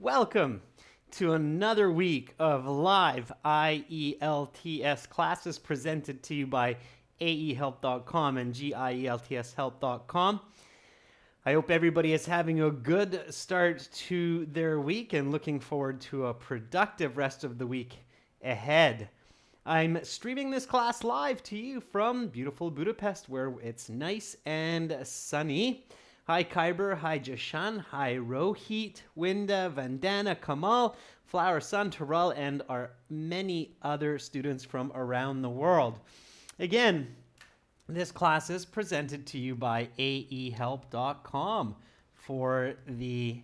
Welcome to another week of live IELTS classes presented to you by aehelp.com and gieltshelp.com. I hope everybody is having a good start to their week and looking forward to a productive rest of the week ahead. I'm streaming this class live to you from beautiful Budapest, where it's nice and sunny. Hi Khyber, hi Jashan, hi Rohit, Winda, Vandana, Kamal, Flower Sun, Terrell, and our many other students from around the world. Again, this class is presented to you by aehelp.com for the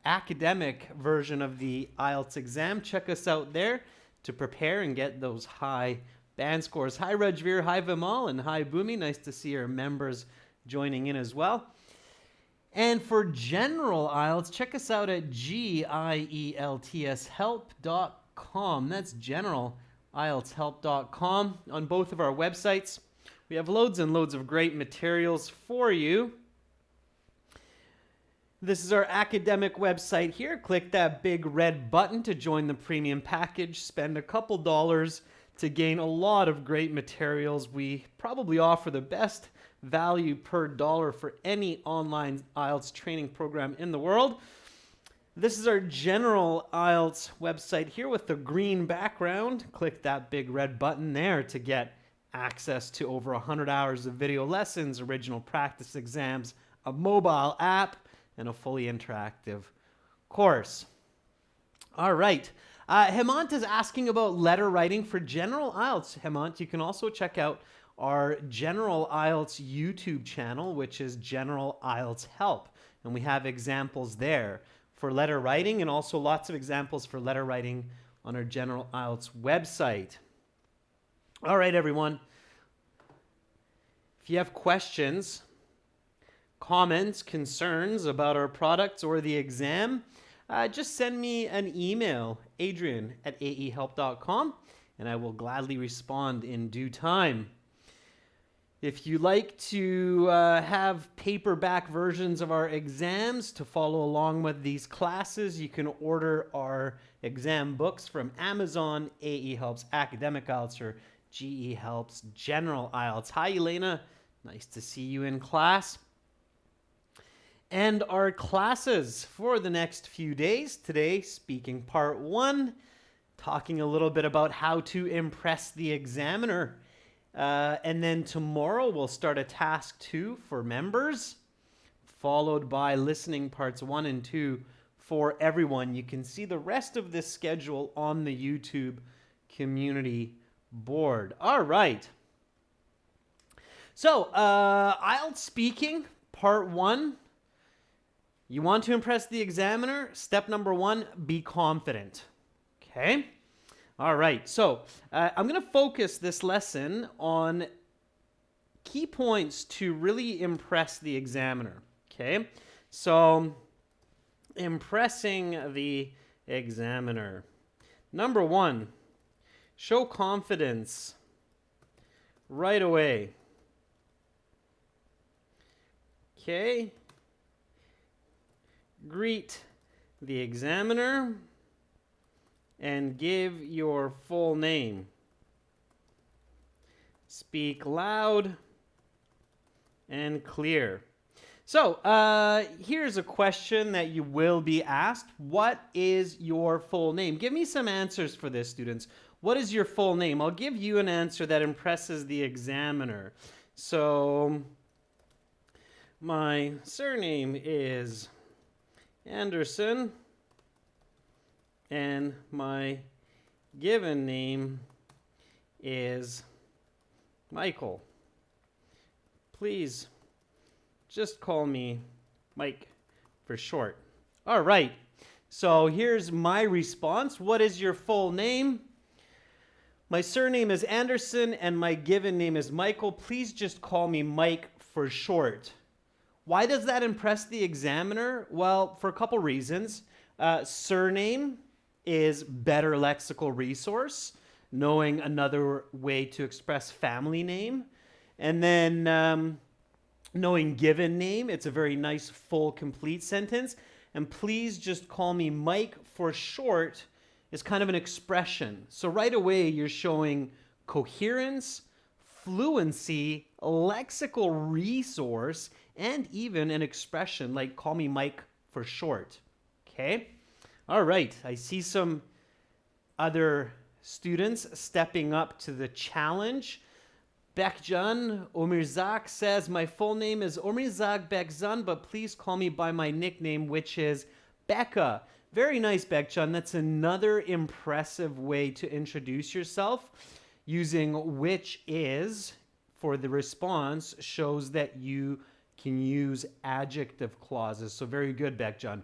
academic version of the IELTS exam. Check us out there to prepare and get those high band scores. Hi Rajveer, hi Vimal, and hi Bhumi. Nice to see our members joining in as well. And for general IELTS, check us out at gieltshelp.com. That's general-IELTShelp.com on both of our websites. We have loads and loads of great materials for you. This is our academic website here. Click that big red button to join the premium package. Spend a couple dollars to gain a lot of great materials. We probably offer the best value per dollar for any online IELTS training program in the world. This is our general IELTS website here with the green background. Click that big red button there to get access to over 100 hours of video lessons, original practice exams, a mobile app, and a fully interactive course. All right. Hemant is asking about letter writing for general IELTS. Hemant, you can also check out our General IELTS YouTube channel, which is General IELTS Help. And we have examples there for letter writing and also lots of examples for letter writing on our General IELTS website. All right, everyone. If you have questions, comments, concerns about our products or the exam, just send me an email, adrian@aehelp.com, and I will gladly respond in due time. If you like to have paperback versions of our exams to follow along with these classes, you can order our exam books from Amazon, AE Helps Academic IELTS, or GE Helps General IELTS. Hi, Elena. Nice to see you in class. And our classes for the next few days. Today, speaking part 1, talking a little bit about how to impress the examiner. And then tomorrow we'll start a task 2 for members, followed by listening parts 1 and 2 for everyone. You can see the rest of this schedule on the YouTube community board. All right. So, IELTS speaking, part 1. You want to impress the examiner? Step number 1, be confident. Okay? All right, so I'm going to focus this lesson on key points to really impress the examiner, okay? So, impressing the examiner. Number 1, show confidence right away. Okay? Greet the examiner and give your full name. Speak loud and clear. So, here's a question that you will be asked. What is your full name? Give me some answers for this, students. What is your full name? I'll give you an answer that impresses the examiner. So, my surname is Anderson, and my given name is Michael. Please just call me Mike for short. All right, so here's my response. What is your full name? My surname is Anderson and my given name is Michael. Please just call me Mike for short. Why does that impress the examiner? Well, for a couple reasons. Surname is better lexical resource, knowing another way to express family name. And then knowing given name, it's a very nice, full, complete sentence. and please just call me Mike for short is kind of an expression. So right away, you're showing coherence, fluency, lexical resource, and even an expression like call me Mike for short. Okay? All right. I see some other students stepping up to the challenge. Bekcan Omirzak says, my full name is Omirzak Bekcan, but please call me by my nickname, which is Becca. Very nice, Bekcan. That's another impressive way to introduce yourself. Using which is for the response shows that you can use adjective clauses. So very good, Bekcan.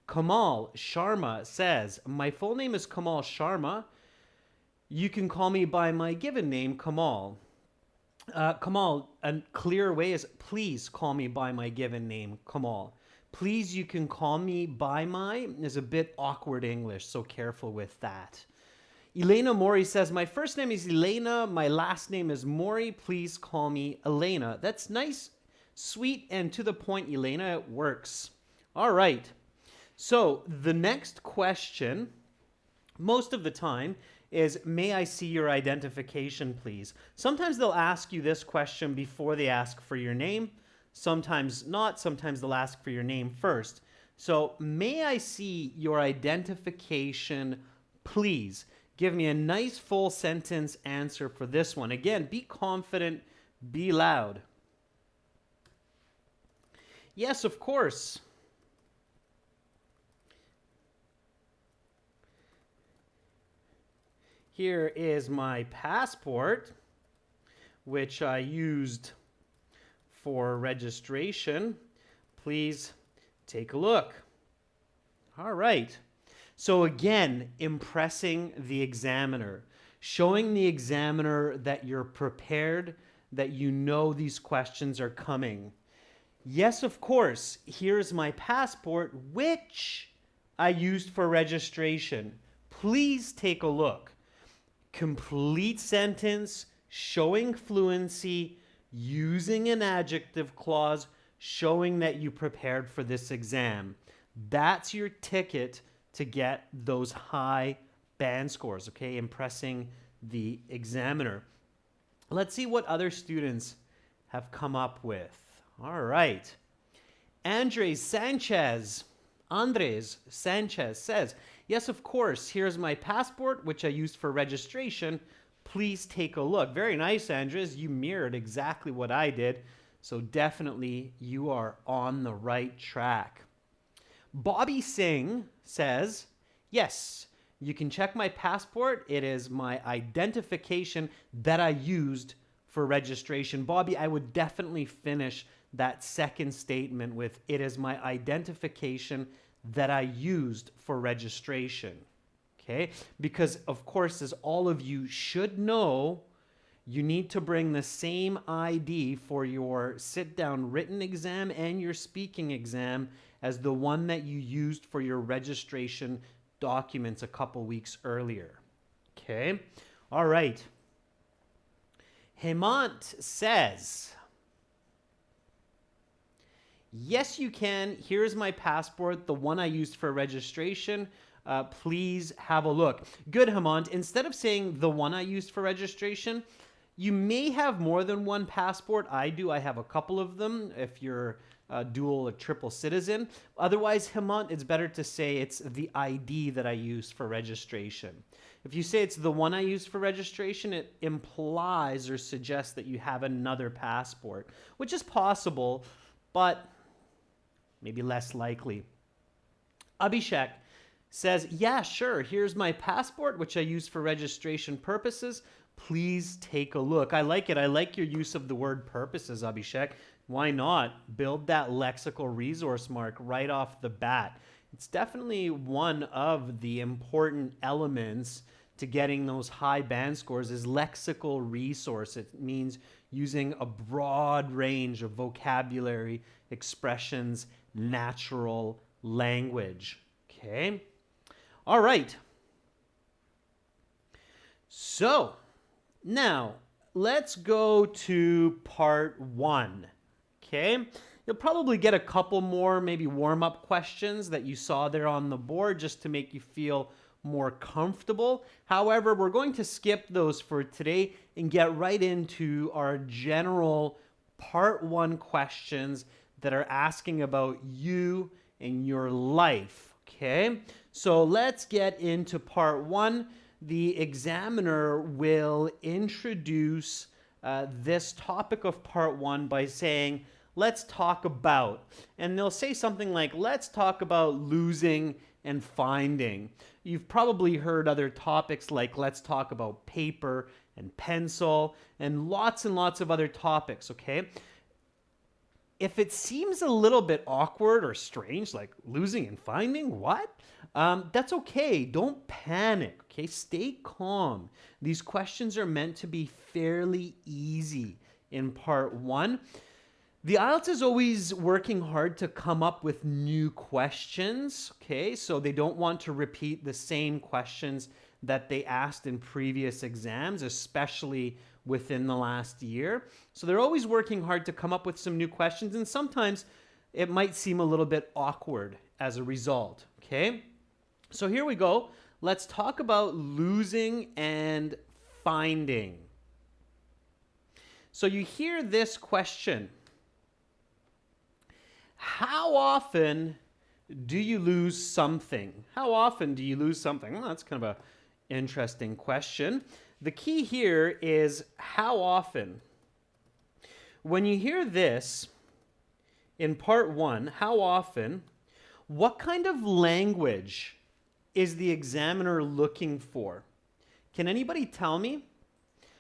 Kamal Sharma says, my full name is Kamal Sharma. You can call me by my given name, Kamal. Kamal, a clear way is please call me by my given name, Kamal. Please, you can call me by my is a bit awkward English, so careful with that. Elena Mori says, my first name is Elena, my last name is Mori. Please call me Elena. That's nice, sweet, and to the point, Elena. It works. All right. So the next question, most of the time, is may I see your identification, please? Sometimes they'll ask you this question before they ask for your name. Sometimes not. Sometimes they'll ask for your name first. So may I see your identification, please? Give me a nice full sentence answer for this one. Again, be confident, be loud. Yes, of course. Here is my passport, which I used for registration. Please take a look. All right. So again, impressing the examiner, showing the examiner that you're prepared, that you know these questions are coming. Yes, of course, here's my passport, which I used for registration. Please take a look. Complete sentence, showing fluency, using an adjective clause, showing that you prepared for this exam. That's your ticket to get those high band scores, okay? Impressing the examiner. Let's see what other students have come up with. All right. Andres Sanchez says, yes, of course, here's my passport, which I used for registration. Please take a look. Very nice, Andres. You mirrored exactly what I did. So definitely you are on the right track. Bobby Singh says, yes, you can check my passport. It is my identification that I used for registration. Bobby, I would definitely finish that second statement with it is my identification that I used for registration. Okay? Because, of course, as all of you should know, you need to bring the same ID for your sit-down written exam and your speaking exam as the one that you used for your registration documents a couple weeks earlier. Okay? All right. Hemant says, yes, you can. Here's my passport, the one I used for registration. Please have a look. Good, Hemant. Instead of saying the one I used for registration, you may have more than one passport. I do. I have a couple of them if you're dual or triple citizen. Otherwise, Hemant, it's better to say it's the ID that I used for registration. If you say it's the one I used for registration, it implies or suggests that you have another passport, which is possible, but maybe less likely. Abhishek says, yeah, sure, here's my passport, which I use for registration purposes. Please take a look. I like it. I like your use of the word purposes, Abhishek. Why not build that lexical resource mark right off the bat? It's definitely one of the important elements to getting those high band scores is lexical resource. It means using a broad range of vocabulary, expressions, natural language. Okay? All right. So, now let's go to part one. Okay? You'll probably get a couple more maybe warm-up questions that you saw there on the board just to make you feel more comfortable. However, we're going to skip those for today and get right into our general part 1 questions that are asking about you and your life. Okay, so let's get into part 1. The examiner will introduce this topic of part 1 by saying, let's talk about, and they'll say something like, let's talk about losing and finding. You've probably heard other topics like let's talk about paper and pencil and lots of other topics, okay? If it seems a little bit awkward or strange, like losing and finding, what? That's okay. Don't panic, okay? Stay calm. These questions are meant to be fairly easy in part 1. The IELTS is always working hard to come up with new questions, okay? So they don't want to repeat the same questions that they asked in previous exams, especially within the last year. So they're always working hard to come up with some new questions, and sometimes it might seem a little bit awkward as a result, okay? So here we go. Let's talk about losing and finding. So you hear this question. How often do you lose something? How often do you lose something? Well, that's kind of an interesting question. The key here is how often. When you hear this in part 1, how often, what kind of language is the examiner looking for? Can anybody tell me?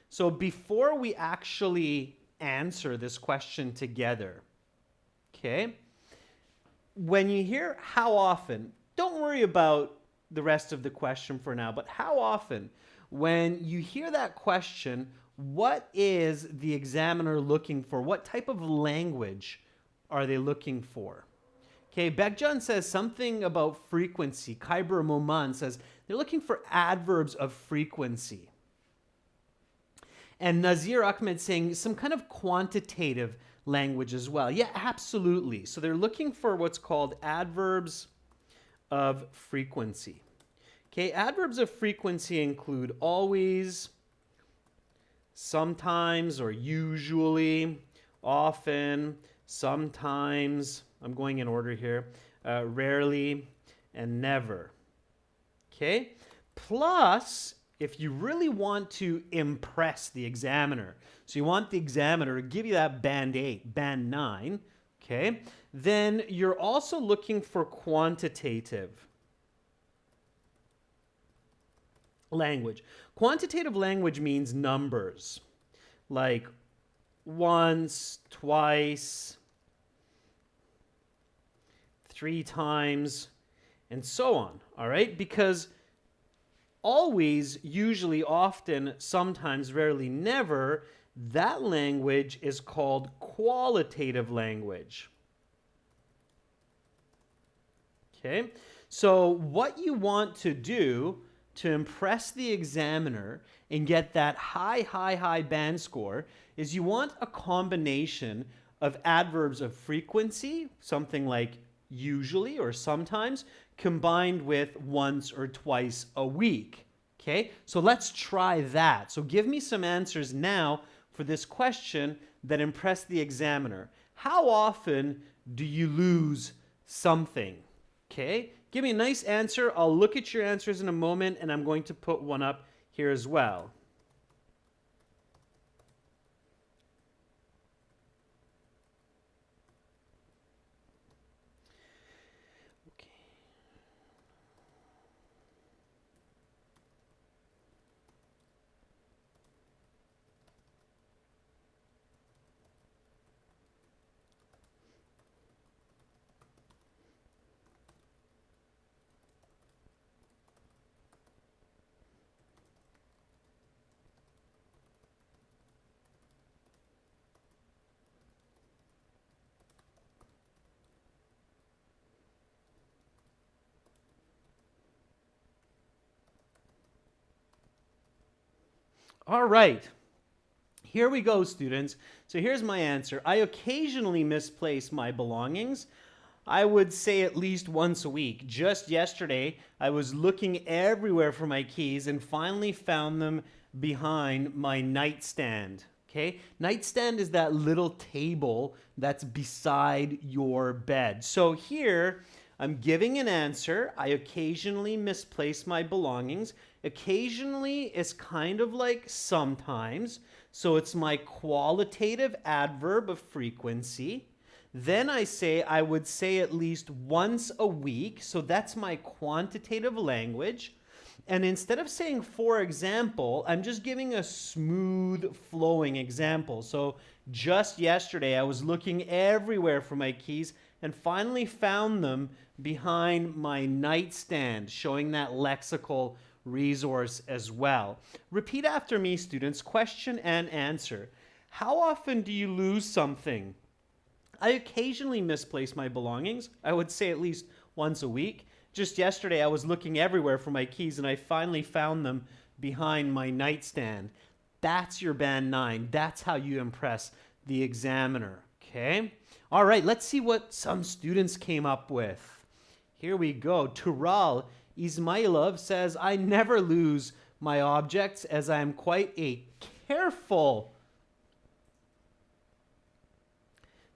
So before we actually answer this question together, okay? When you hear how often, don't worry about the rest of the question for now, but how often, when you hear that question, what is the examiner looking for? What type of language are they looking for? Okay, Bekjan says something about frequency. Khyber Moman says they're looking for adverbs of frequency. And Nazir Ahmed saying some kind of quantitative language as well. Yeah, absolutely. So they're looking for what's called adverbs of frequency. Okay, adverbs of frequency include always, sometimes or usually, often, sometimes, I'm going in order here, rarely, and never. Okay, plus, if you really want to impress the examiner, so you want the examiner to give you that band 8, band 9, okay, then you're also looking for quantitative language. Quantitative language means numbers, like once, twice, 3 times, and so on, all right? Because always, usually, often, sometimes, rarely, never, that language is called qualitative language. Okay? So what you want to do to impress the examiner and get that high band score is you want a combination of adverbs of frequency, something like usually or sometimes, combined with once or twice a week. Okay, so let's try that. So give me some answers now for this question that impress the examiner. How often do you lose something? Okay, give me a nice answer. I'll look at your answers in a moment, and I'm going to put one up here as well. All right, Here we go, students. So here's my answer. I occasionally misplace my belongings. I would say at least once a week. Just yesterday, I was looking everywhere for my keys and finally found them behind my nightstand. Okay? Nightstand is that little table that's beside your bed. So here, I'm giving an answer. I occasionally misplace my belongings. Occasionally is kind of like sometimes. So it's my qualitative adverb of frequency. Then I say I would say at least once a week. So that's my quantitative language. And instead of saying, for example, I'm just giving a smooth flowing example. So just yesterday, I was looking everywhere for my keys and finally found them behind my nightstand, showing that lexical resource as well. Repeat after me, students. Question and answer. How often do you lose something? I occasionally misplace my belongings. I would say at least once a week. Just yesterday, I was looking everywhere for my keys and I finally found them behind my nightstand. That's your band 9. That's how you impress the examiner. Okay? All right, let's see what some students came up with. Here we go. Tural Ismailov says, I never lose my objects as I am quite a careful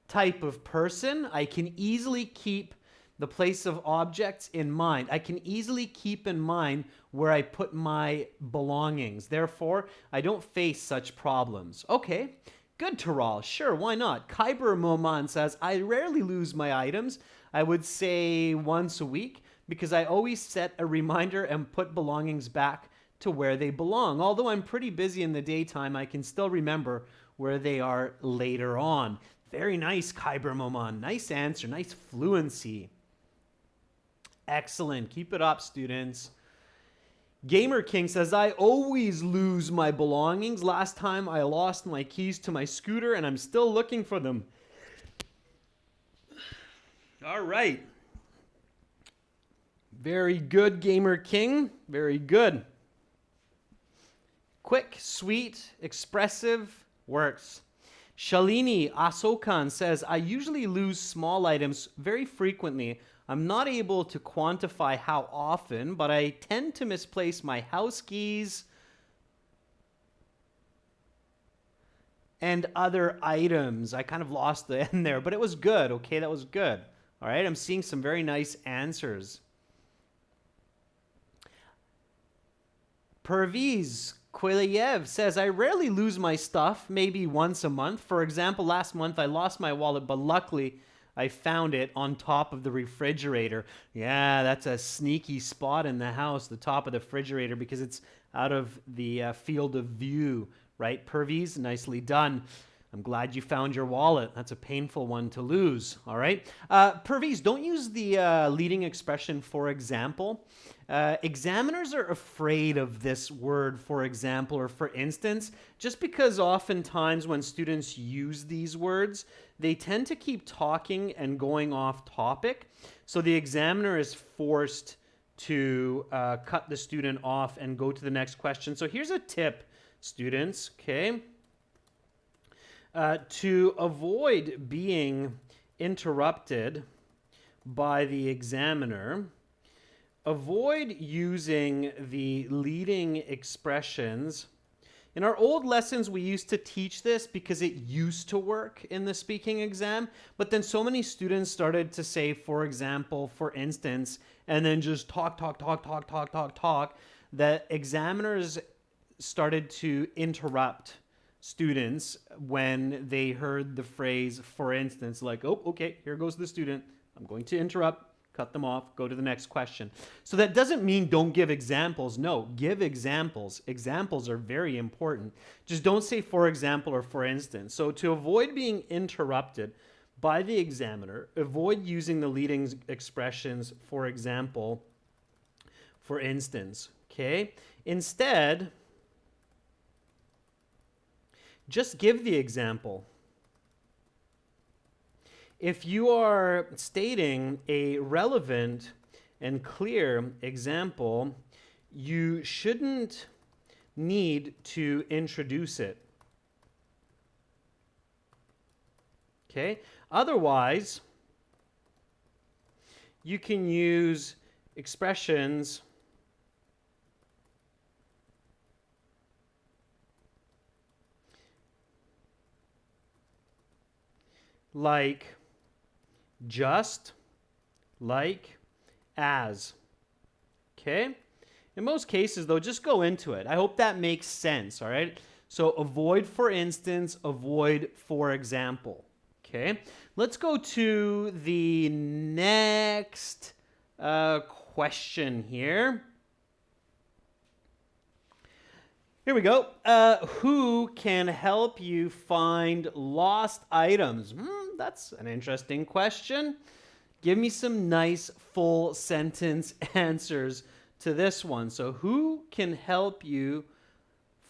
type of person. I can easily keep the place of objects in mind. I can easily keep in mind where I put my belongings. Therefore, I don't face such problems. Okay, good, Taral. Sure, why not? Khyber Moman says, I rarely lose my items. I would say once a week because I always set a reminder and put belongings back to where they belong. Although I'm pretty busy in the daytime, I can still remember where they are later on. Very nice, Khyber Moman. Nice answer, nice fluency. Excellent. Keep it up, students. Gamer King says, I always lose my belongings. Last time I lost my keys to my scooter and I'm still looking for them. All right. Very good, Gamer King. Very good. Quick, sweet, expressive works. Shalini Asokan says, I usually lose small items very frequently. I'm not able to quantify how often, but I tend to misplace my house keys and other items. I kind of lost the end there, but it was good. Okay, that was good. All right, I'm seeing some very nice answers. Perviz Kweleyev says, I rarely lose my stuff, maybe once a month. For example, last month I lost my wallet, but luckily I found it on top of the refrigerator. Yeah, that's a sneaky spot in the house, the top of the refrigerator, because it's out of the field of view, right? Perviz, nicely done. I'm glad you found your wallet. That's a painful one to lose, all right? Perviz, don't use the leading expression, for example. Examiners are afraid of this word, for example, or for instance, just because oftentimes when students use these words, they tend to keep talking and going off topic. So the examiner is forced to cut the student off and go to the next question. So here's a tip, students, okay? To avoid being interrupted by the examiner, avoid using the leading expressions. In our old lessons, we used to teach this because it used to work in the speaking exam, but then so many students started to say, for example, for instance, and then just talk, that examiners started to interrupt students when they heard the phrase, for instance, like, oh, okay, here goes the student. I'm going to interrupt, cut them off, go to the next question. So that doesn't mean don't give examples. No, give examples. Examples are very important. Just don't say for example or for instance. So to avoid being interrupted by the examiner, avoid using the leading expressions, for example, for instance, okay? Instead, just give the example. If you are stating a relevant and clear example, you shouldn't need to introduce it. Okay? Otherwise, you can use expressions like just, like, as. Okay? In most cases, though, just go into it. I hope that makes sense, all right? So avoid for instance, avoid for example. Okay? Let's go to the next question here. Here we go. Who can help you find lost items? That's an interesting question. Give me some nice full sentence answers to this one. So, who can help you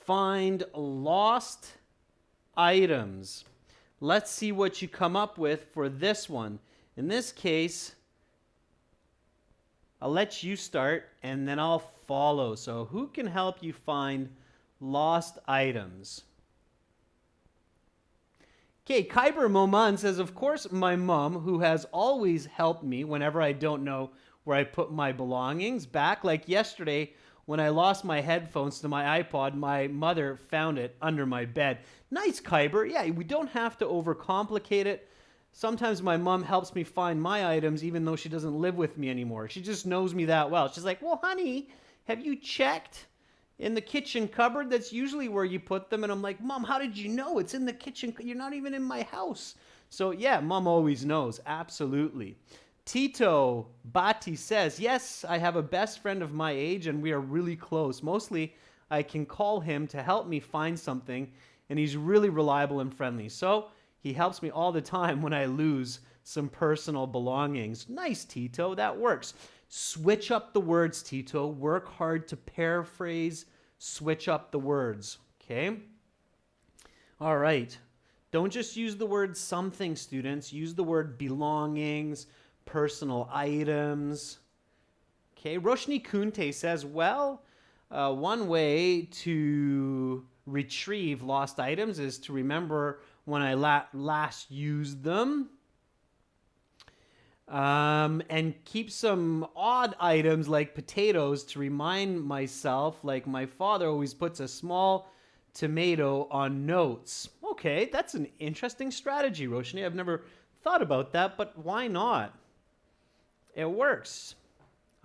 find lost items? Let's see what you come up with for this one. In this case, I'll let you start and then I'll follow. So, who can help you find lost items? Okay, Kyber Moman says, of course, my mom, who has always helped me whenever I don't know where I put my belongings. Back like yesterday when I lost my headphones to my iPod, my mother found it under my bed. Nice, Kyber. Yeah, we don't have to overcomplicate it. Sometimes my mom helps me find my items even though she doesn't live with me anymore. She just knows me that well. She's like, well, honey, have you checked in the kitchen cupboard? That's usually where you put them. And I'm like, Mom, how did you know? It's in the kitchen. You're not even in my house. So yeah, Mom always knows. Absolutely. Tito Bati says, yes, I have a best friend of my age and we are really close. Mostly I can call him to help me find something and he's really reliable and friendly. So he helps me all the time when I lose some personal belongings. Nice, Tito. That works. Switch up the words, Tito. Work hard to paraphrase. Switch up the words. Okay? All right. Don't just use the word something, students. Use the word belongings, personal items. Okay? Roshni Kunte says, well, one way to retrieve lost items is to remember when I last used them. And keep some odd items like potatoes to remind myself, like my father always puts a small tomato on notes. Okay, that's an interesting strategy, Roshni. I've never thought about that, but why not? It works.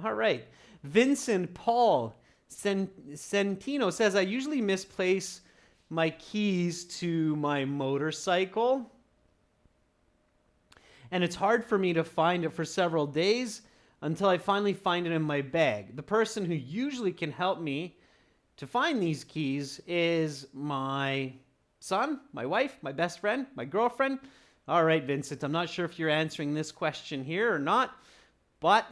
All right. Vincent Paul Centino says, I usually misplace my keys to my motorcycle. And it's hard for me to find it for several days until I finally find it in my bag. The person who usually can help me to find these keys is my son, my wife, my best friend, my girlfriend. All right, Vincent, I'm not sure if you're answering this question here or not, but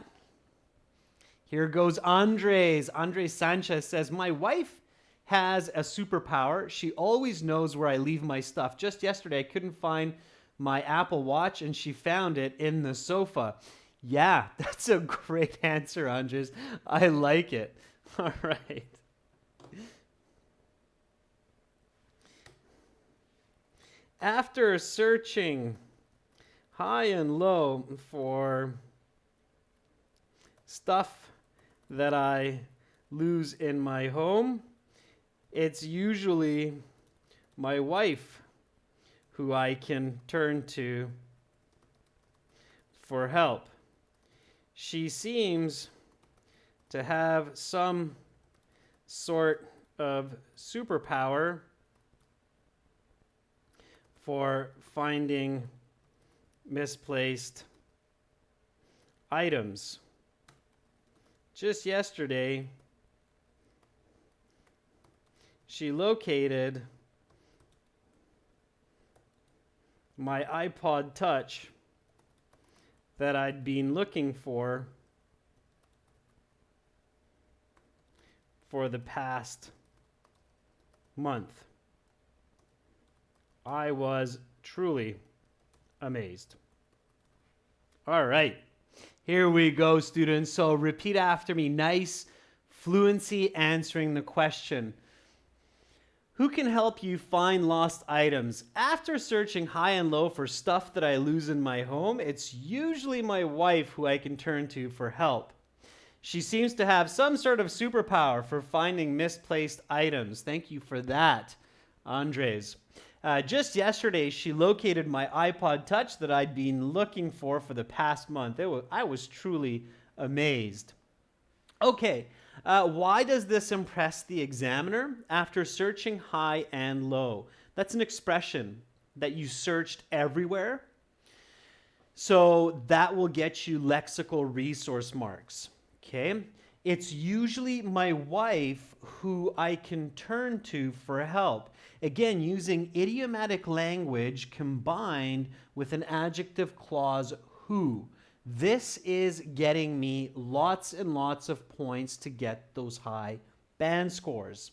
here goes Andres. Andres Sanchez says, my wife has a superpower. She always knows where I leave my stuff. Just yesterday, I couldn't find my Apple Watch and she found it in the sofa. Yeah, that's a great answer, Andres. I like it. All right. After searching high and low for stuff that I lose in my home, it's usually my wife who I can turn to for help. She seems to have some sort of superpower for finding misplaced items. Just yesterday, she located my iPod Touch that I'd been looking for the past month. I was truly amazed. All right, here we go, students. So repeat after me. Nice fluency answering the question. Who can help you find lost items? After searching high and low for stuff that I lose in my home, it's usually my wife who I can turn to for help. She seems to have some sort of superpower for finding misplaced items. Thank you for that, Andres. Just yesterday, she located my iPod Touch that I'd been looking for the past month. I was truly amazed. Okay, why does this impress the examiner? After searching high and low. That's an expression that you searched everywhere. So that will get you lexical resource marks. Okay, it's usually my wife who I can turn to for help. Again, using idiomatic language combined with an adjective clause who. This is getting me lots and lots of points to get those high band scores.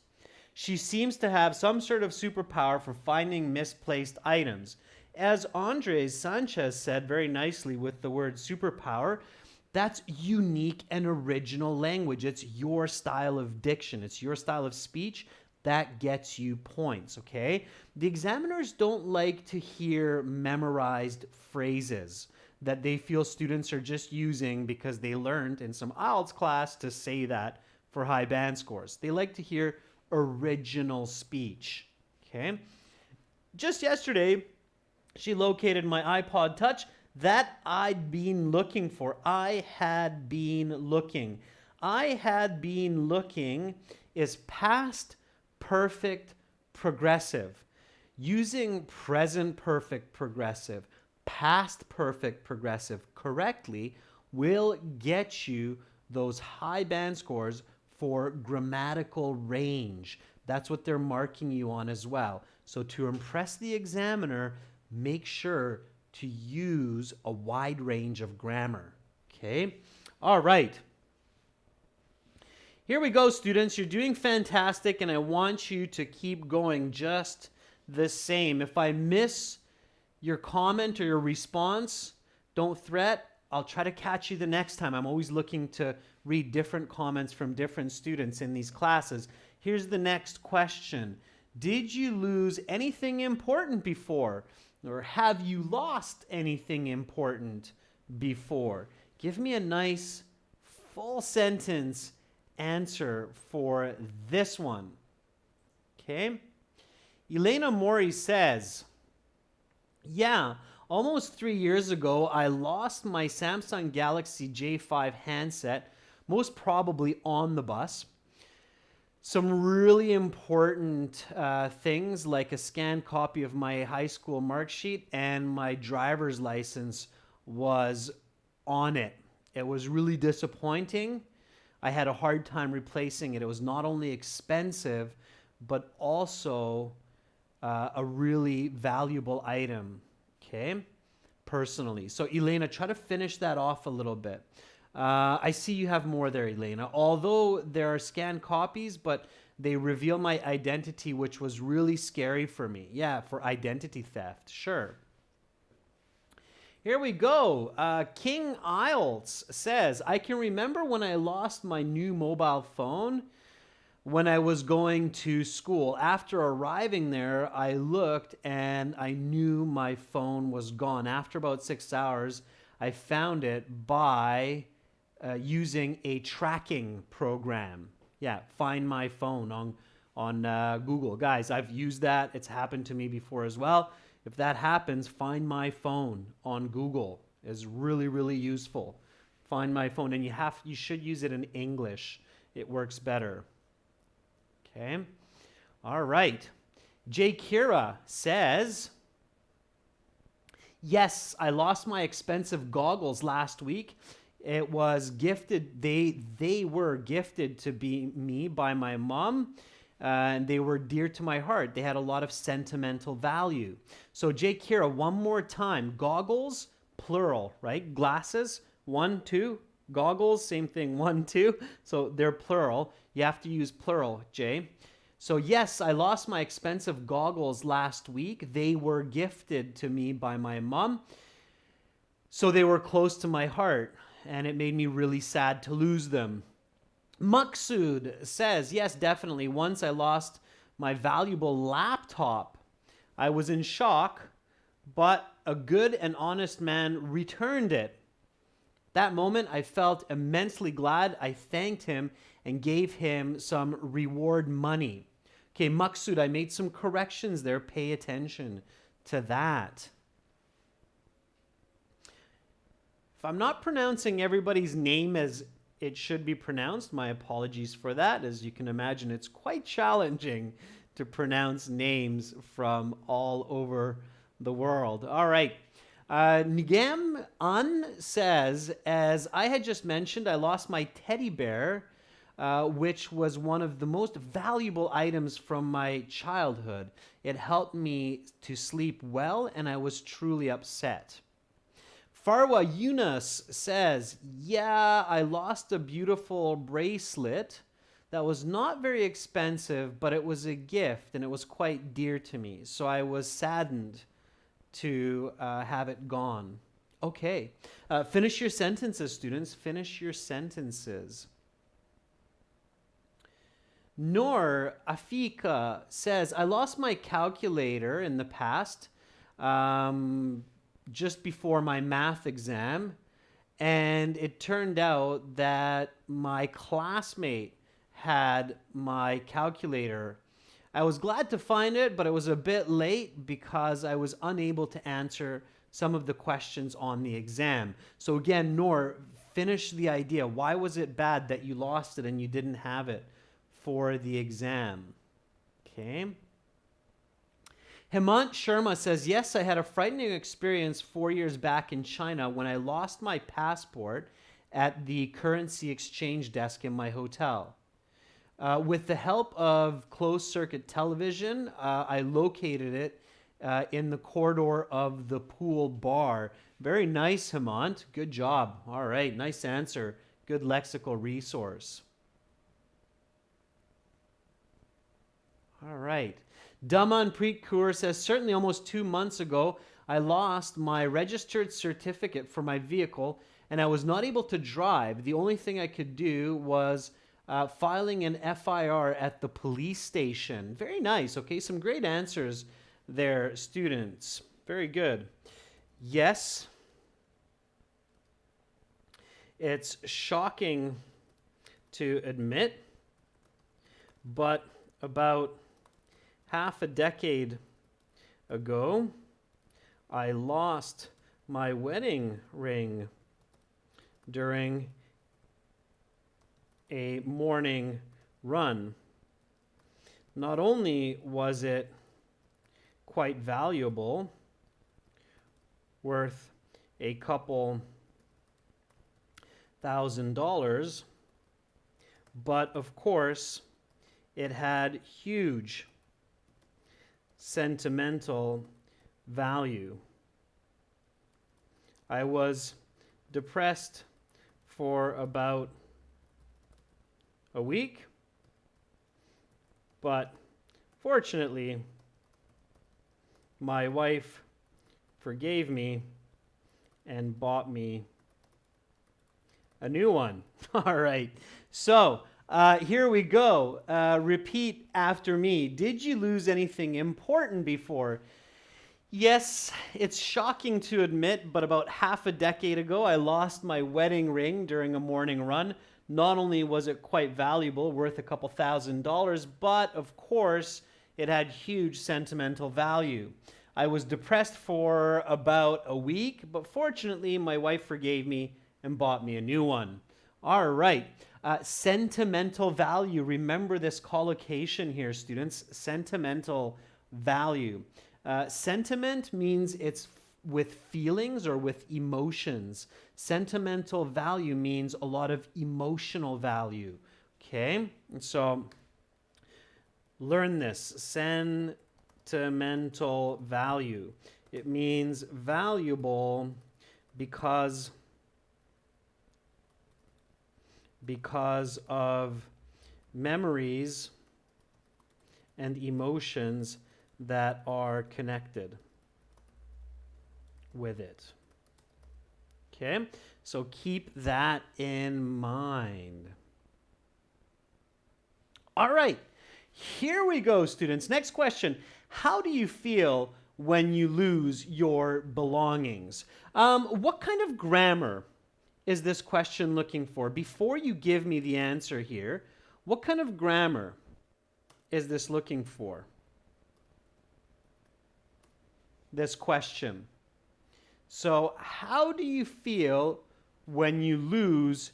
She seems to have some sort of superpower for finding misplaced items. As Andres Sanchez said very nicely with the word superpower, that's unique and original language. It's your style of diction. It's your style of speech. That gets you points, okay? The examiners don't like to hear memorized phrases that they feel students are just using because they learned in some IELTS class to say that for high band scores. They like to hear original speech, okay? Just yesterday, she located my iPod Touch that I'd been looking for. I had been looking. I had been looking is past perfect progressive. Using present perfect progressive, past perfect progressive correctly will get you those high band scores for grammatical range. That's what they're marking you on as well. So to impress the examiner, make sure to use a wide range of grammar. Okay? All right. Here we go, students. You're doing fantastic, and I want you to keep going just the same. If I miss your comment or your response, don't fret. I'll try to catch you the next time. I'm always looking to read different comments from different students in these classes. Here's the next question. Did you lose anything important before? Or have you lost anything important before? Give me a nice full sentence answer for this one. Okay? Elena Mori says, yeah, almost 3 years ago, I lost my Samsung Galaxy J5 handset, most probably on the bus. Some really important things like a scanned copy of my high school mark sheet and my driver's license was on it. It was really disappointing. I had a hard time replacing it. It was not only expensive, but also a really valuable item, okay, personally. So Elena, try to finish that off a little bit. I see you have more there, Elena. Although there are scanned copies, but they reveal my identity, which was really scary for me. Yeah, for identity theft, sure. Here we go. King IELTS says, I can remember when I lost my new mobile phone when I was going to school. After arriving there, I looked and I knew my phone was gone. After about 6 hours, I found it by using a tracking program. Yeah, Find My Phone on Google. Guys, I've used that. It's happened to me before as well. If that happens, Find My Phone on Google is really, really useful. Find My Phone, and you should use it in English. It works better. Okay. All right. J. Kira says, yes, I lost my expensive goggles last week. It was gifted. They were gifted to me by my mom, and they were dear to my heart. They had a lot of sentimental value. So J. Kira, one more time. Goggles, plural, right? Glasses, 1, 2. Goggles, same thing, 1, 2. So they're plural. You have to use plural, Jay. So yes, I lost my expensive goggles last week. They were gifted to me by my mom. So they were close to my heart, and it made me really sad to lose them. Maksud says, yes, definitely. Once I lost my valuable laptop. I was in shock, but a good and honest man returned it. That moment, I felt immensely glad. I thanked him and gave him some reward money. Okay, Maksud, I made some corrections there. Pay attention to that. If I'm not pronouncing everybody's name as it should be pronounced, my apologies for that. As you can imagine, it's quite challenging to pronounce names from all over the world. All right. Nigam Un says, as I had just mentioned, I lost my teddy bear, which was one of the most valuable items from my childhood. It helped me to sleep well, and I was truly upset. Farwa Yunus says, yeah, I lost a beautiful bracelet that was not very expensive, but it was a gift, and it was quite dear to me. So I was saddened to have it gone. Okay. Finish your sentences, students. Finish your sentences. Noor Afika says, I lost my calculator in the past, just before my math exam, and it turned out that my classmate had my calculator. I was glad to find it, but it was a bit late because I was unable to answer some of the questions on the exam. So again, Noor, finish the idea. Why was it bad that you lost it and you didn't have it for the exam? Okay. Hemant Sharma says, yes, I had a frightening experience 4 years back in China when I lost my passport at the currency exchange desk in my hotel. With the help of closed-circuit television, I located it in the corridor of the pool bar. Very nice, Hemant. Good job. All right, nice answer. Good lexical resource. All right. Damanpreet Kaur says, certainly almost 2 months ago, I lost my registered certificate for my vehicle, and I was not able to drive. The only thing I could do was filing an FIR at the police station. Very nice. Okay, some great answers there, students. Very good. Yes, it's shocking to admit, but about half a decade ago, I lost my wedding ring during a morning run. Not only was it quite valuable, worth a couple $1,000, but of course, it had huge sentimental value. I was depressed for about a week, but fortunately, my wife forgave me and bought me a new one. All right, so here we go. Repeat after me. Did you lose anything important before? Yes, it's shocking to admit, but about half a decade ago, I lost my wedding ring during a morning run. Not only was it quite valuable, worth a couple $1,000s, but of course, it had huge sentimental value. I was depressed for about a week, but fortunately, my wife forgave me and bought me a new one. All right. Sentimental value. Remember this collocation here, students. Sentimental value. Sentiment means it's with feelings or with emotions. Sentimental value means a lot of emotional value. Okay? And so learn this. Sentimental value. It means valuable because of memories and emotions that are connected with it. Okay, so keep that in mind. All right, Here we go, students. Next question. How do you feel when you lose your belongings? What kind of grammar is this question looking for? Before you give me the answer here, what kind of grammar is this looking for? This question. So, how do you feel when you lose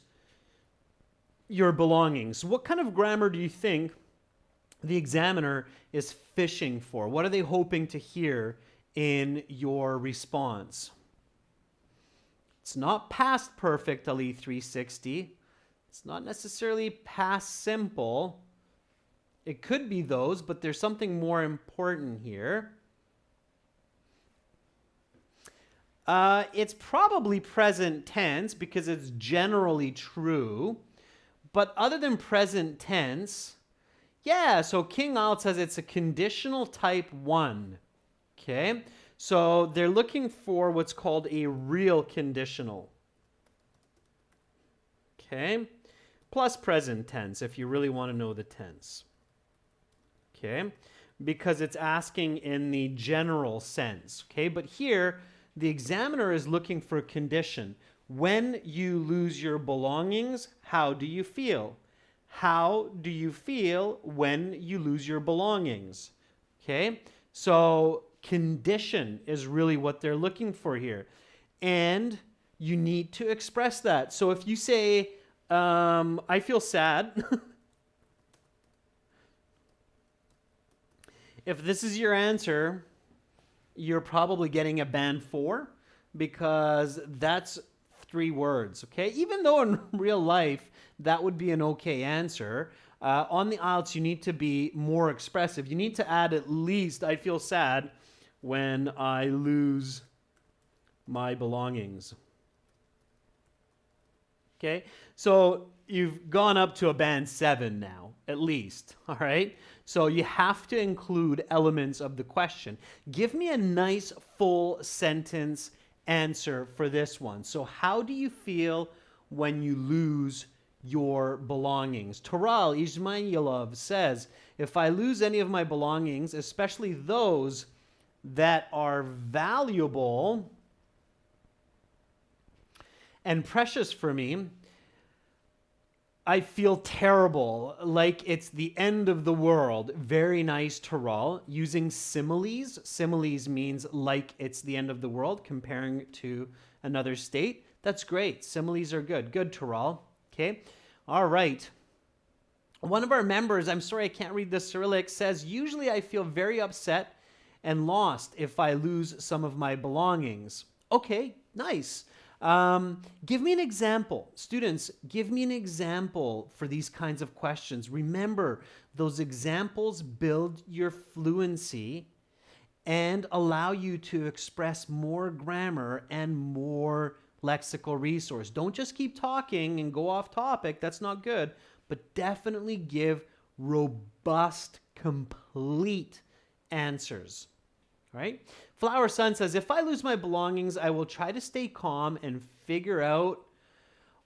your belongings? What kind of grammar do you think the examiner is fishing for? What are they hoping to hear in your response? It's not past perfect, Ali 360. It's not necessarily past simple. It could be those, but there's something more important here. It's probably present tense because it's generally true. But other than present tense, yeah, so King IELTS says it's a conditional type 1. Okay, so they're looking for what's called a real conditional. Okay, plus present tense if you really want to know the tense. Okay, because it's asking in the general sense. Okay, but here the examiner is looking for a condition. When you lose your belongings, how do you feel? How do you feel when you lose your belongings? Okay, so condition is really what they're looking for here. And you need to express that. So if you say, I feel sad, if this is your answer, you're probably getting a band 4 because that's 3 words, okay? Even though in real life that would be an okay answer, on the IELTS you need to be more expressive. You need to add at least, I feel sad when I lose my belongings. Okay, so you've gone up to a band 7 now, at least, all right? So you have to include elements of the question. Give me a nice full sentence answer for this one. So how do you feel when you lose your belongings? Toral Ismailov says, if I lose any of my belongings, especially those that are valuable and precious for me, I feel terrible, like it's the end of the world. Very nice, Toral. Using similes. Similes means like it's the end of the world, comparing to another state. That's great. Similes are good. Good, Toral. Okay. All right. One of our members, I'm sorry I can't read the Cyrillic, says, usually I feel very upset and lost if I lose some of my belongings. Okay, nice. Give me an example. Students, give me an example for these kinds of questions. Remember, those examples build your fluency and allow you to express more grammar and more lexical resource. Don't just keep talking and go off topic. That's not good. But definitely give robust, complete answers. Right? Flower Sun says, if I lose my belongings, I will try to stay calm and figure out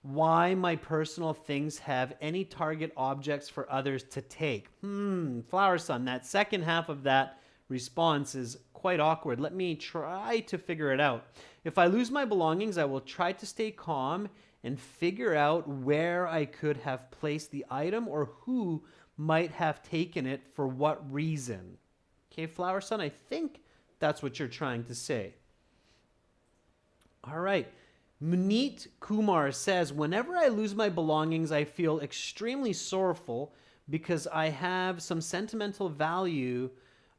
why my personal things have any target objects for others to take. Flower Sun, that second half of that response is quite awkward. Let me try to figure it out. If I lose my belongings, I will try to stay calm and figure out where I could have placed the item or who might have taken it for what reason. Okay, Flower Sun, I think that's what you're trying to say. All right. Munit Kumar says, whenever I lose my belongings, I feel extremely sorrowful because I have some sentimental value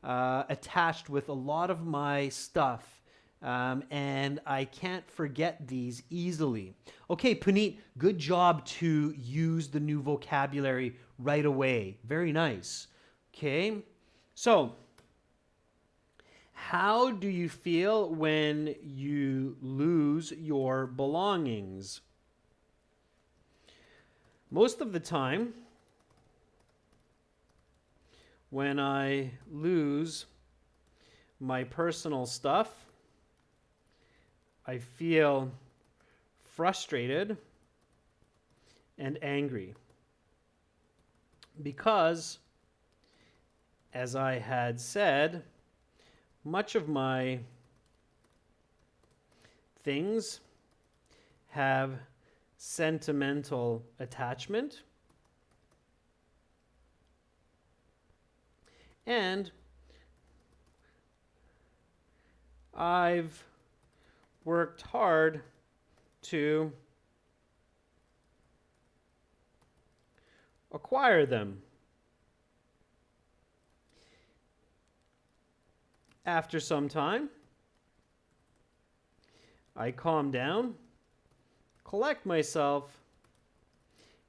attached with a lot of my stuff. And I can't forget these easily. Okay, Puneet, good job to use the new vocabulary right away. Very nice. Okay, so how do you feel when you lose your belongings? Most of the time, when I lose my personal stuff, I feel frustrated and angry because as I had said, much of my things have sentimental attachment, and I've worked hard to acquire them. After some time, I calm down, collect myself,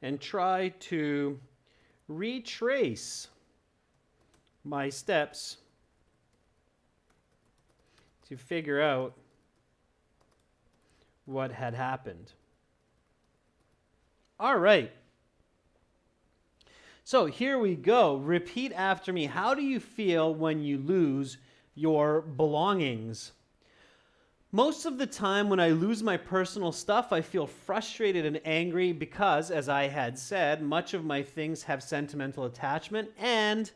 and try to retrace my steps to figure out what had happened. All right. So here we go. Repeat after me. How do you feel when you lose your belongings? Most of the time when I lose my personal stuff, I feel frustrated and angry because, as I had said, much of my things have sentimental attachment and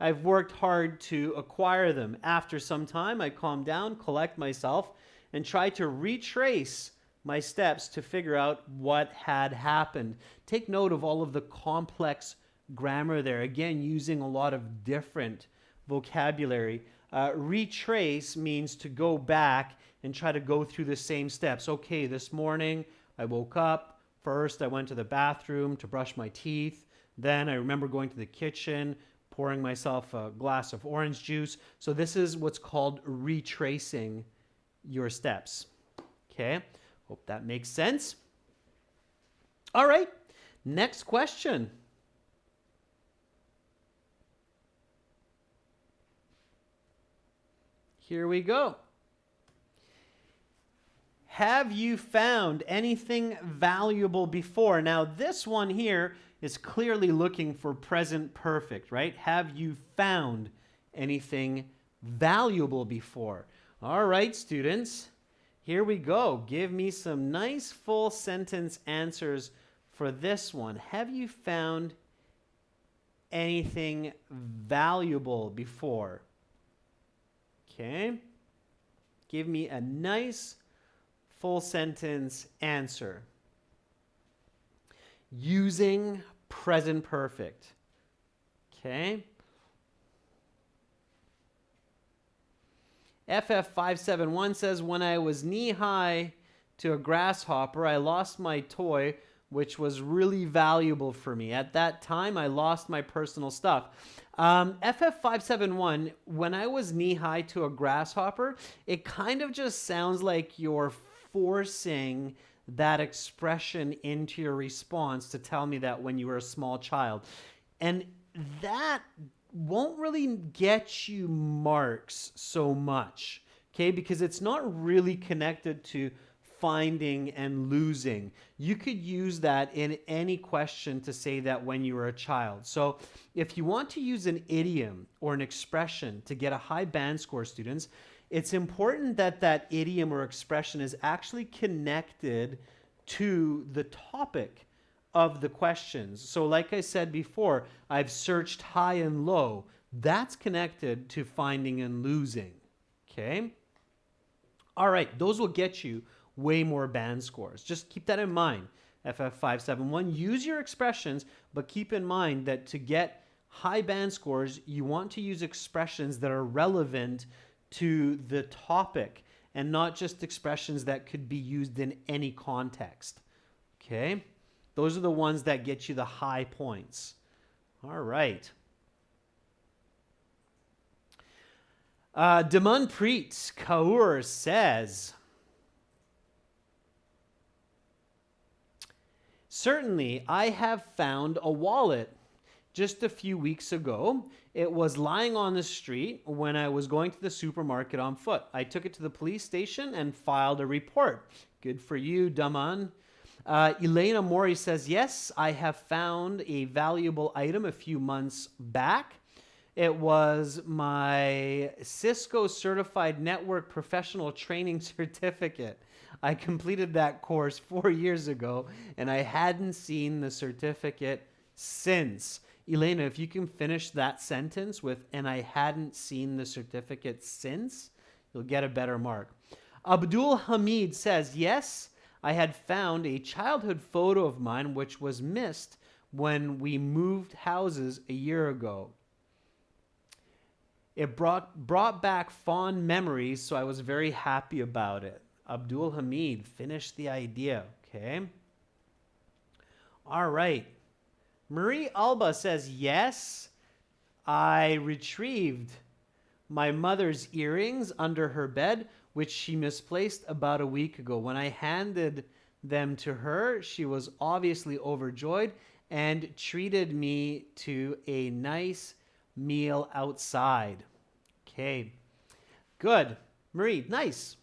I've worked hard to acquire them. After some time, I calm down, collect myself, and try to retrace my steps to figure out what had happened. Take note of all of the complex grammar there. Again, using a lot of different vocabulary. Retrace means to go back and try to go through the same steps. Okay, this morning I woke up. First, I went to the bathroom to brush my teeth. Then I remember going to the kitchen, pouring myself a glass of orange juice. So this is what's called retracing your steps. Okay, hope that makes sense. All right, next question. Here we go. Have you found anything valuable before? Now, this one here is clearly looking for present perfect, right? Have you found anything valuable before? All right, students, here we go. Give me some nice full sentence answers for this one. Have you found anything valuable before? Okay. Give me a nice full sentence answer using present perfect. Okay. FF571 says, when I was knee-high to a grasshopper, I lost my toy, which was really valuable for me. At that time, I lost my personal stuff. FF571, when I was knee-high to a grasshopper, it kind of just sounds like you're forcing that expression into your response to tell me that when you were a small child. And that won't really get you marks so much, okay? Because it's not really connected to finding and losing. You could use that in any question to say that when you were a child. So if you want to use an idiom or an expression to get a high band score, students, it's important that that idiom or expression is actually connected to the topic of the questions. So like I said before, I've searched high and low. That's connected to finding and losing, okay? All right, those will get you way more band scores. Just keep that in mind, FF571. Use your expressions, but keep in mind that to get high band scores, you want to use expressions that are relevant to the topic and not just expressions that could be used in any context, okay? Those are the ones that get you the high points. All right. Damanpreet Kaur says, certainly, I have found a wallet just a few weeks ago. It was lying on the street when I was going to the supermarket on foot. I took it to the police station and filed a report. Good for you, Daman. Elena Mori says, yes, I have found a valuable item a few months back. It was my Cisco Certified Network Professional Training Certificate. I completed that course 4 years ago, and I hadn't seen the certificate since. Elena, if you can finish that sentence with, and I hadn't seen the certificate since, you'll get a better mark. Abdul Hamid says, yes, I had found a childhood photo of mine which was missed when we moved houses a year ago. It brought back fond memories, so I was very happy about it. Abdul Hamid, finish the idea, okay? All right. Marie Alba says, yes, I retrieved my mother's earrings under her bed, which she misplaced about a week ago. When I handed them to her, she was obviously overjoyed and treated me to a nice meal outside. Okay, good. Marie, nice.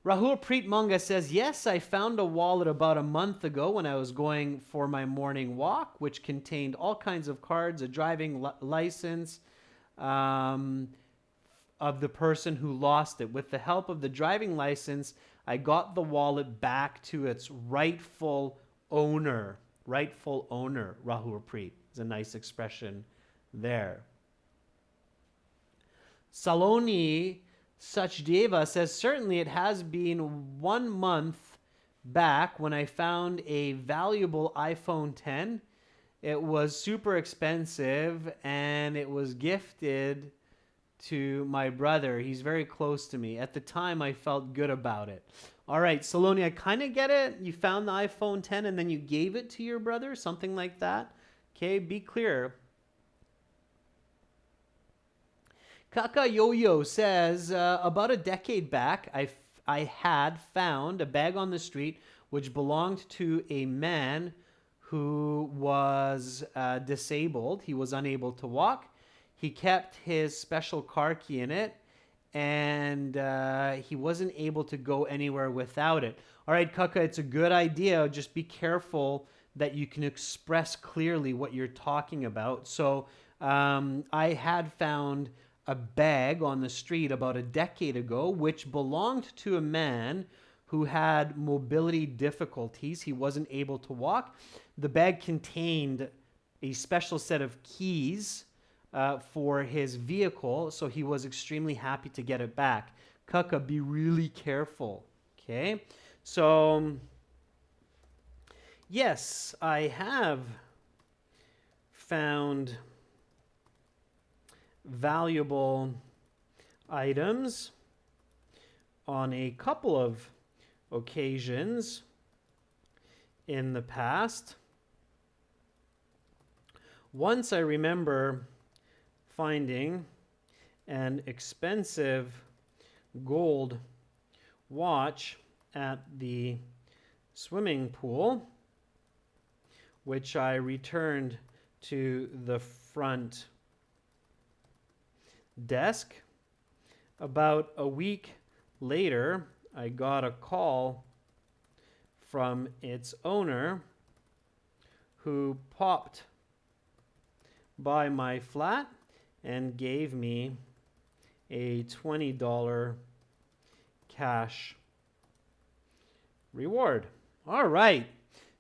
Rahul Preet Munga says, yes, I found a wallet about a month ago when I was going for my morning walk, which contained all kinds of cards, a driving license of the person who lost it. With the help of the driving license, I got the wallet back to its rightful owner. Rightful owner, Rahul Preet. It's a nice expression there. Saloni Sachdeva says, certainly it has been 1 month back when I found a valuable iPhone 10. It was super expensive and it was gifted to my brother. He's very close to me. At the time, I felt good about it. All right, Saloni, I kind of get it. You found the iPhone 10 and then you gave it to your brother, something like that. Okay, be clear. Kaka Yo-Yo says, about a decade back, I had found a bag on the street which belonged to a man who was disabled. He was unable to walk. He kept his special car key in it, and he wasn't able to go anywhere without it. All right, Kaka, it's a good idea. Just be careful that you can express clearly what you're talking about. So I had found a bag on the street about a decade ago, which belonged to a man who had mobility difficulties. He wasn't able to walk. The bag contained a special set of keys for his vehicle, so he was extremely happy to get it back. Kaka, be really careful, okay? So, yes, I have found valuable items on a couple of occasions in the past. Once I remember finding an expensive gold watch at the swimming pool, which I returned to the front desk. About a week later, I got a call from its owner who popped by my flat and gave me a $20 cash reward. All right.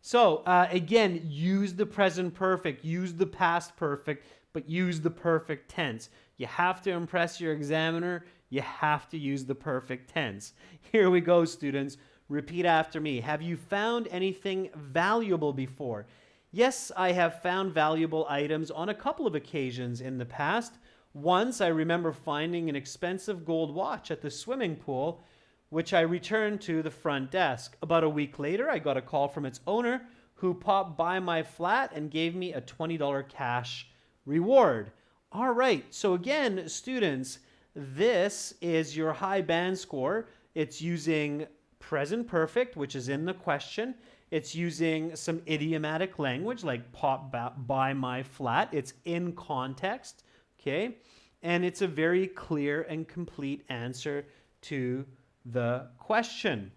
So again, use the present perfect, use the past perfect, but use the perfect tense. You have to impress your examiner. You have to use the perfect tense. Here we go, students. Repeat after me. Have you found anything valuable before? Yes, I have found valuable items on a couple of occasions in the past. Once, I remember finding an expensive gold watch at the swimming pool, which I returned to the front desk. About a week later, I got a call from its owner who popped by my flat and gave me a $20 cash reward. All right, so again, students, this is your high band score. It's using present perfect, which is in the question. It's using some idiomatic language like pop by my flat. It's in context, okay? And it's a very clear and complete answer to the question.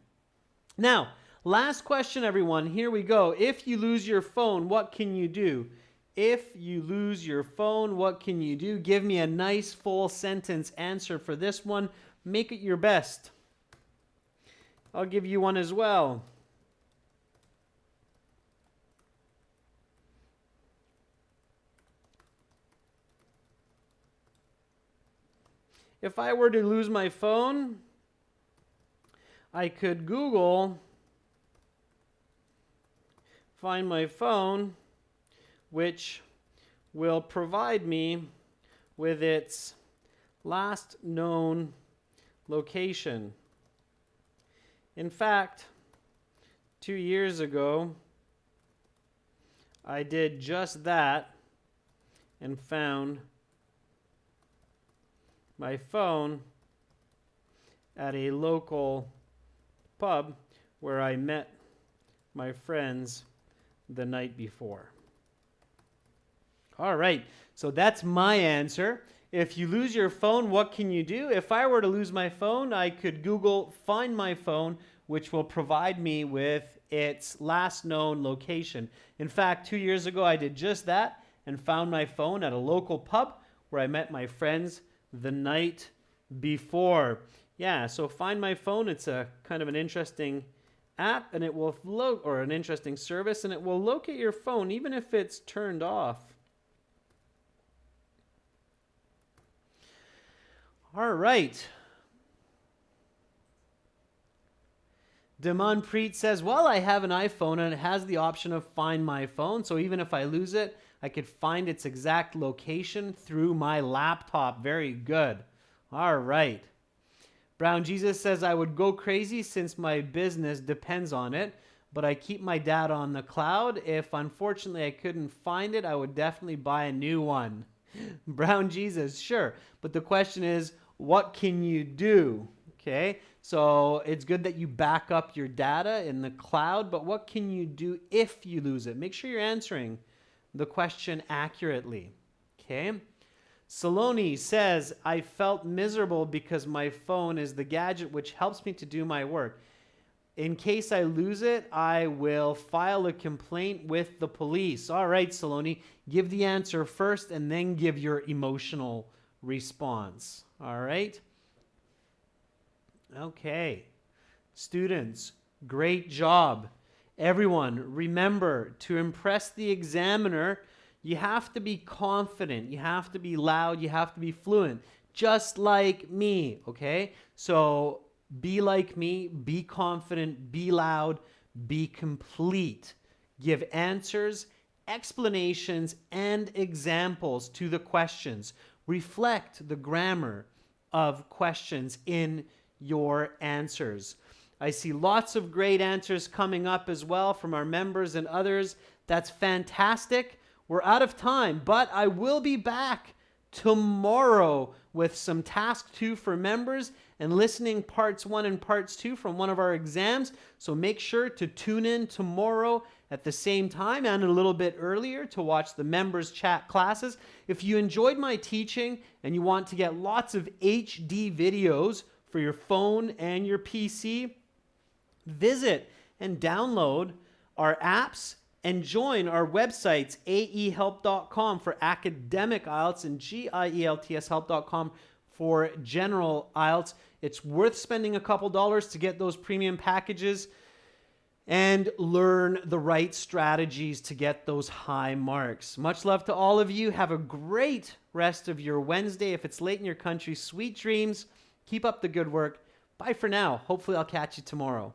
Now, last question, everyone. Here we go. If you lose your phone, what can you do? If you lose your phone, what can you do? Give me a nice full sentence answer for this one. Make it your best. I'll give you one as well. if I were to lose my phone, I could Google Find My Phone, which will provide me with its last known location. In fact, 2 years ago, I did just that and found my phone at a local pub where I met my friends the night before. All right, so that's my answer. If you lose your phone, what can you do? If I were to lose my phone, I could Google Find My Phone, which will provide me with its last known location. In fact, 2 years ago, I did just that and found my phone at a local pub where I met my friends the night before. Yeah, so Find My Phone, it's a kind of an interesting app, and it will or an interesting service, and it will locate your phone even if it's turned off. All right. Demonpreet says, well, I have an iPhone and it has the option of Find My Phone. So even if I lose it, I could find its exact location through my laptop. Very good. All right. Brown Jesus says, I would go crazy since my business depends on it, but I keep my data on the cloud. If unfortunately I couldn't find it, I would definitely buy a new one. Brown Jesus, sure. But the question is, what can you do? Okay, so it's good that you back up your data in the cloud, but what can you do if you lose it? Make sure you're answering the question accurately. Okay. Saloni says, I felt miserable because my phone is the gadget which helps me to do my work. In case I lose it, I will file a complaint with the police. All right, Saloni, give the answer first and then give your emotional response. All right? Okay. Students, great job. Everyone, remember to impress the examiner, you have to be confident, you have to be loud, you have to be fluent, just like me, okay? So be like me, be confident, be loud, be complete. Give answers, explanations, and examples to the questions. Reflect the grammar of questions in your answers. I see lots of great answers coming up as well from our members and others. That's fantastic. We're out of time, but I will be back tomorrow with some task 2 for members and listening parts 1 and parts 2 from one of our exams. So make sure to tune in tomorrow at the same time and a little bit earlier to watch the members chat classes. If you enjoyed my teaching and you want to get lots of HD videos for your phone and your PC, visit and download our apps and join our websites, aehelp.com for academic IELTS and gieltshelp.com for general IELTS. It's worth spending a couple dollars to get those premium packages and learn the right strategies to get those high marks. Much love to all of you. Have a great rest of your Wednesday. If it's late in your country, sweet dreams. Keep up the good work. Bye for now. Hopefully I'll catch you tomorrow.